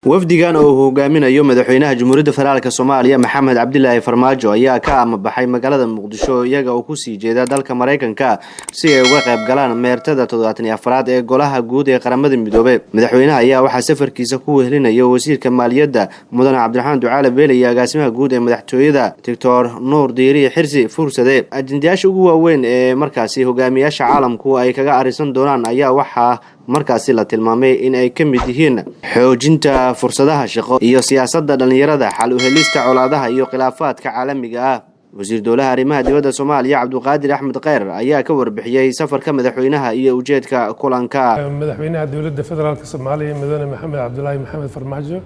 wafdigan oo hogaaminayo madaxweynaha Jamhuuriyadda Federaalka Soomaaliya Maxamed Cabdilaahi Farmaajo ayaa ka amabaxay magaalada Muqdisho iyaga oo ku sii jeeda dalka Mareykanka si ay uga qayb galaan meertada 74aad ee golaha guud ee qaramada midoobay. Madaxweynaha ayaa waxa safarkiisa ku wehelinayo wasiirka maaliyadda Mudane Cabdiraxmaan Ducaale Beele iyo agaasimaha guud ee madaxtooyada Dr. Nuur Diiri Xirsi Fursade. Ajendayaasha ugu waaweyn ee markaasi hogaamiyaasha caalamku ay kaga arisan doonaan ayaa waxa markaasi la tilmaamay in ay ka mid yihiin xoojinta fursadaha shaqo iyo siyaasadda dhalinyarada, xal u helista colaadaha iyo khilaafaadka caalamiga ah. wasiir dowlaha arrimaha dibadda Soomaaliya Cabduqaadir Axmed Khayr ayaa ka warbixiyay safarka madaxweynaha iyo ujeedka kulanka. madaxweynaha dowladda federaalka Soomaaliya Mudane Maxamed Cabdilaahi Maxamed Farmaajo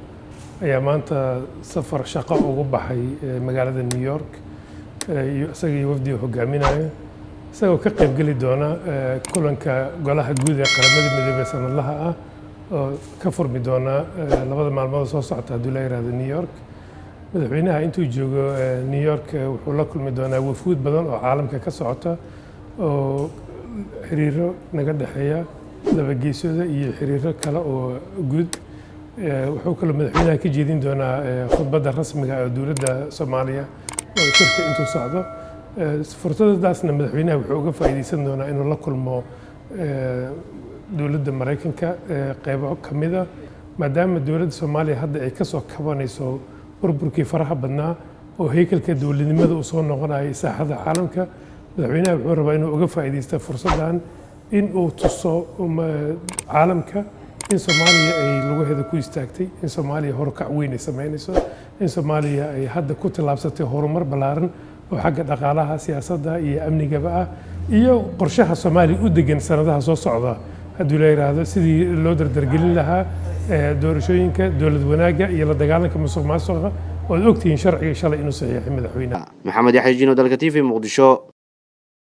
ayaa maanta safar shaqo ugu baxay magaalada New York isagii wafdi hogaaminayo isagoo ka qayb gali doona kulanka golaha guud ee qaramada midoobay sanadlaha ah oo ka furmi doona labada maalmood soo socota hadii la yiraahdo New York. madaxweynaha intuu joogo New York wuxuu la kulmi doonaa wafuud badan oo caalamka ka socota oo xiriiro naga dhaxeeya laba geesooda iyo xiriiro kale oo guud. wuxuu kale madaxweynaha ka jeedin doonaa khudbadda rasmiga ah ee dowladda Soomaaliya oo shirka intuu socdo. fursadaasna madaxweynaha wuxuu uga faa'iideysan doonaa inuu la kulmo dowladda Mareykanka qaybo kamid ah maadaama dowladda Soomaaliya hadda ay ka soo kabanayso burburkii faraha badnaa oo haykalka dowladnimada u soo noqonayay saaxada caalamka. madaxweynaha wuxuu rabaa inuu uga faa'iideysto fursadan in uu tuso caalamka in Soomaaliya ay lugaheeda ku istaagtay, in Soomaaliya horkac weyn ay sameynayso, in Soomaaliya ay hadda ku tallaabsatay horumar ballaaran oo xagga dhaqaalaha, siyaasadda iyo amnigaba ah iyo qorshaha Soomaaliya u degan sanadaha soo socda haddii la yiraahdo sidii loo dardargelin lahaa doorashooyinka, dowlad wanaagga iyo la dagaalanka musuqmaasuqa oo ogtihiin sharciga shalay inuu saxiixay madaxweynaha. Maxamed Yaxya Jino, dalka TV Muqdisho.